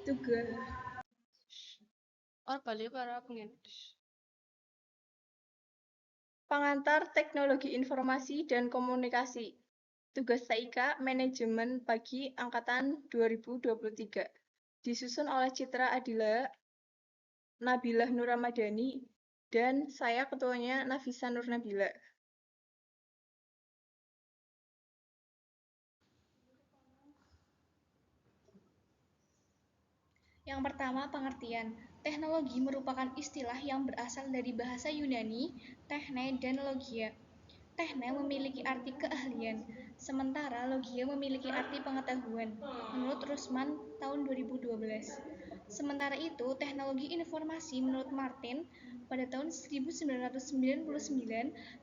Tugas balik para pengedus. pengantar teknologi informasi dan komunikasi. Tugas TIK Manajemen Pagi Angkatan 2023. Disusun oleh Citra Adila, Nabilah Nur Ramadhani, dan saya ketuanya Nafisa Nur Nabila. Yang pertama, pengertian. Teknologi merupakan istilah yang berasal dari bahasa Yunani, techne dan logia. Techne memiliki arti keahlian, sementara logia memiliki arti pengetahuan, menurut Rusman tahun 2012. Sementara itu, teknologi informasi menurut Martin pada tahun 1999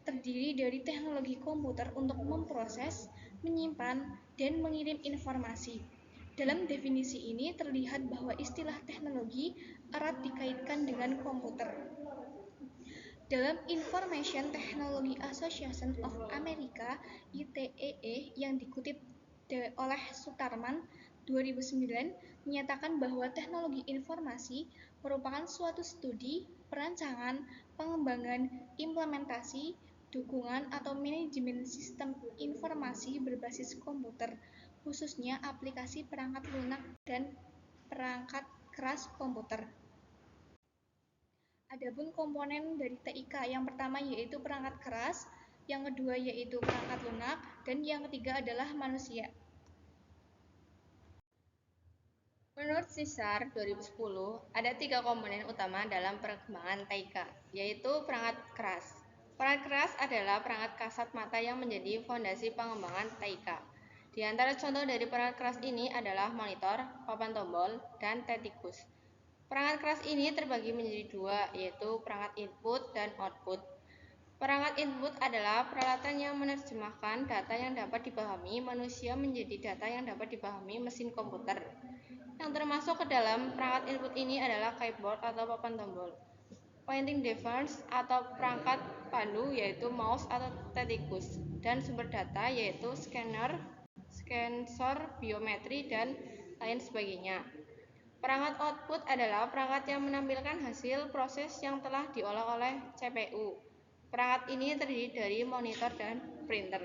terdiri dari teknologi komputer untuk memproses, menyimpan, dan mengirim informasi. Dalam definisi ini terlihat bahwa istilah teknologi erat dikaitkan dengan komputer. Dalam Information Technology Association of America (ITEE) yang dikutip oleh Sutarman 2009 menyatakan bahwa teknologi informasi merupakan suatu studi, perancangan, pengembangan, implementasi, dukungan atau manajemen sistem informasi berbasis komputer, khususnya aplikasi perangkat lunak dan perangkat keras komputer. Adapun komponen dari TIK yang pertama yaitu perangkat keras, yang kedua yaitu perangkat lunak, dan yang ketiga adalah manusia. Menurut CISAR 2010, ada 3 komponen utama dalam perkembangan TIK, yaitu perangkat keras. Perangkat keras adalah perangkat kasat mata yang menjadi fondasi pengembangan TIK. Di antara contoh dari perangkat keras ini adalah monitor, papan tombol, dan tetikus. Perangkat keras ini terbagi menjadi dua, yaitu perangkat input dan output. Perangkat input adalah peralatan yang menerjemahkan data yang dapat dipahami manusia menjadi data yang dapat dipahami mesin komputer. Yang termasuk ke dalam perangkat input ini adalah keyboard atau papan tombol, pointing device atau perangkat pandu yaitu mouse atau tetikus, dan sumber data yaitu scanner, sensor, biometri, dan lain sebagainya. Perangkat output adalah perangkat yang menampilkan hasil proses yang telah diolah oleh CPU. Perangkat ini terdiri dari monitor dan printer.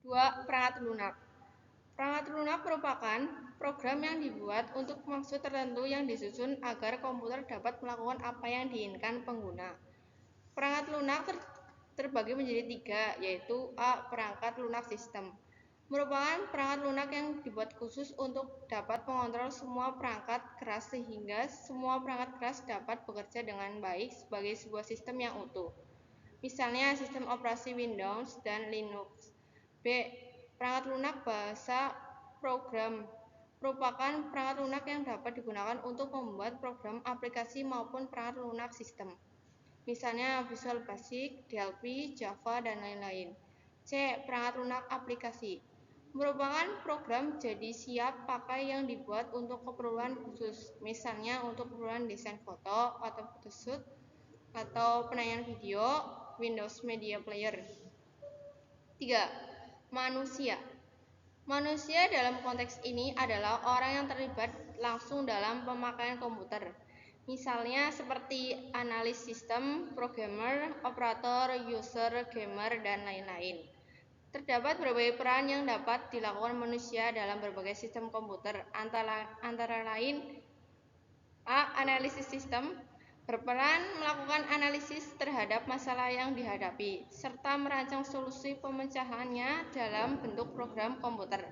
2. Perangkat lunak. Perangkat lunak merupakan program yang dibuat untuk maksud tertentu yang disusun agar komputer dapat melakukan apa yang diinginkan pengguna. Perangkat lunak terbagi menjadi 3, yaitu A. Perangkat lunak sistem. Merupakan perangkat lunak yang dibuat khusus untuk dapat mengontrol semua perangkat keras sehingga semua perangkat keras dapat bekerja dengan baik sebagai sebuah sistem yang utuh. Misalnya sistem operasi Windows dan Linux. B. Perangkat lunak bahasa program merupakan perangkat lunak yang dapat digunakan untuk membuat program aplikasi maupun perangkat lunak sistem. Misalnya Visual Basic, DLP, Java, dan lain-lain. C. Perangkat lunak aplikasi merupakan program jadi siap pakai yang dibuat untuk keperluan khusus, misalnya untuk keperluan desain foto atau photoshoot atau penayangan video, Windows Media Player. 3. Manusia. Manusia dalam konteks ini adalah orang yang terlibat langsung dalam pemakaian komputer. Misalnya seperti analis sistem, programmer, operator, user, gamer, dan lain-lain. Terdapat berbagai peran yang dapat dilakukan manusia dalam berbagai sistem komputer, antara lain A. Analisis sistem berperan melakukan analisis terhadap masalah yang dihadapi, serta merancang solusi pemecahannya dalam bentuk program komputer.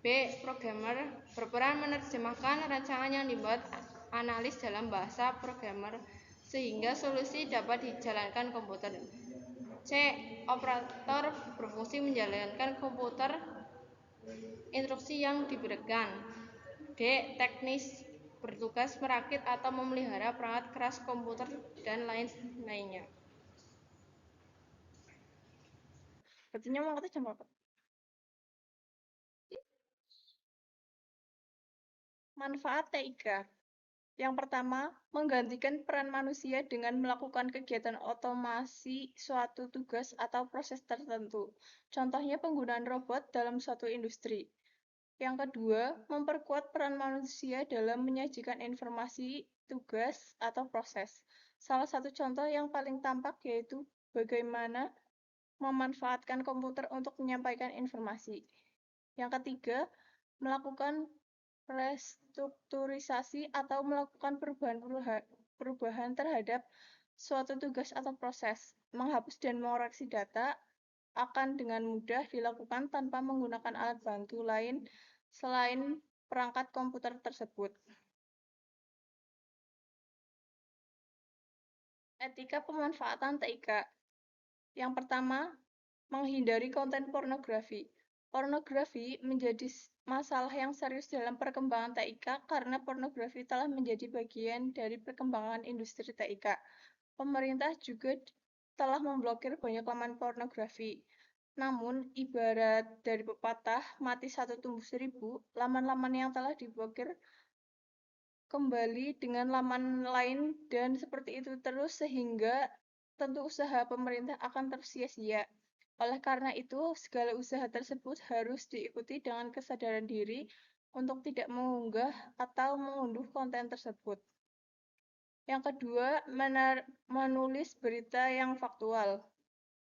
B. Programmer berperan menerjemahkan rancangan yang dibuat analis dalam bahasa programmer sehingga solusi dapat dijalankan komputer. C. Operator berfungsi menjalankan komputer instruksi yang diberikan. D. Teknis bertugas merakit atau memelihara perangkat keras komputer dan lain-lainnya. Berarti mau jam berapa? Manfaat TIK. Yang pertama, menggantikan peran manusia dengan melakukan kegiatan otomasi suatu tugas atau proses tertentu. Contohnya penggunaan robot dalam suatu industri. Yang kedua, memperkuat peran manusia dalam menyajikan informasi, tugas, atau proses. Salah satu contoh yang paling tampak yaitu bagaimana memanfaatkan komputer untuk menyampaikan informasi. Yang ketiga, melakukan restrukturisasi atau melakukan perubahan terhadap suatu tugas atau proses. Menghapus dan mengoreksi data akan dengan mudah dilakukan tanpa menggunakan alat bantu lain selain perangkat komputer tersebut. Etika pemanfaatan TIK. Yang pertama, menghindari konten pornografi. Pornografi menjadi masalah yang serius dalam perkembangan TIK karena pornografi telah menjadi bagian dari perkembangan industri TIK. Pemerintah juga telah memblokir banyak laman pornografi. Namun, ibarat dari pepatah, mati satu tumbuh seribu, laman-laman yang telah diblokir kembali dengan laman lain dan seperti itu terus sehingga tentu usaha pemerintah akan tersia-sia. Oleh karena itu, segala usaha tersebut harus diikuti dengan kesadaran diri untuk tidak mengunggah atau mengunduh konten tersebut. Yang kedua, menulis berita yang faktual.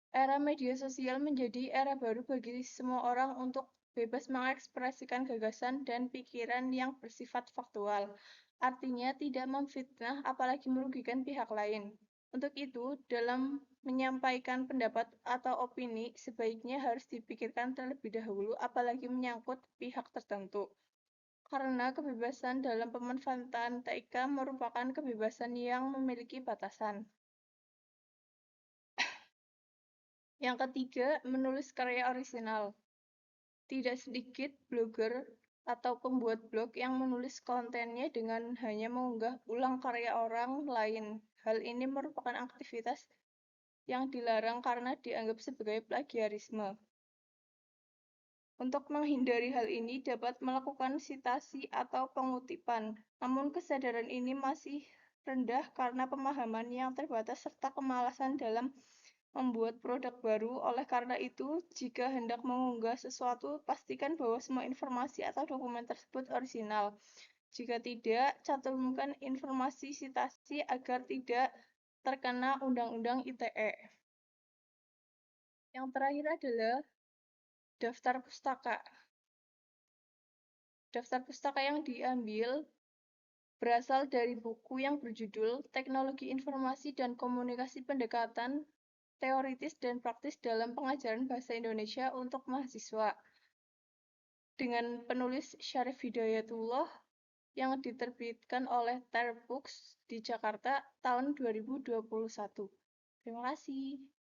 Era media sosial menjadi era baru bagi semua orang untuk bebas mengekspresikan gagasan dan pikiran yang bersifat faktual. Artinya tidak memfitnah apalagi merugikan pihak lain. Untuk itu, dalam menyampaikan pendapat atau opini, sebaiknya harus dipikirkan terlebih dahulu apalagi menyangkut pihak tertentu. Karena kebebasan dalam pemanfaatan TIK merupakan kebebasan yang memiliki batasan. Yang ketiga, menulis karya orisinal. Tidak sedikit blogger atau pembuat blog yang menulis kontennya dengan hanya mengunggah ulang karya orang lain. Hal ini merupakan aktivitas yang dilarang karena dianggap sebagai plagiarisme. Untuk menghindari hal ini dapat melakukan sitasi atau pengutipan. Namun kesadaran ini masih rendah karena pemahaman yang terbatas serta kemalasan dalam membuat produk baru. Oleh karena itu, jika hendak mengunggah sesuatu, pastikan bahwa semua informasi atau dokumen tersebut orisinal. Jika tidak, cantumkan informasi sitasi agar tidak terkena Undang-Undang ITE. Yang terakhir adalah daftar pustaka. Daftar pustaka yang diambil berasal dari buku yang berjudul Teknologi Informasi dan Komunikasi Pendekatan Teoritis dan Praktis dalam Pengajaran Bahasa Indonesia untuk Mahasiswa dengan penulis Syarif Hidayatullah yang diterbitkan oleh Terbooks di Jakarta tahun 2021. Terima kasih.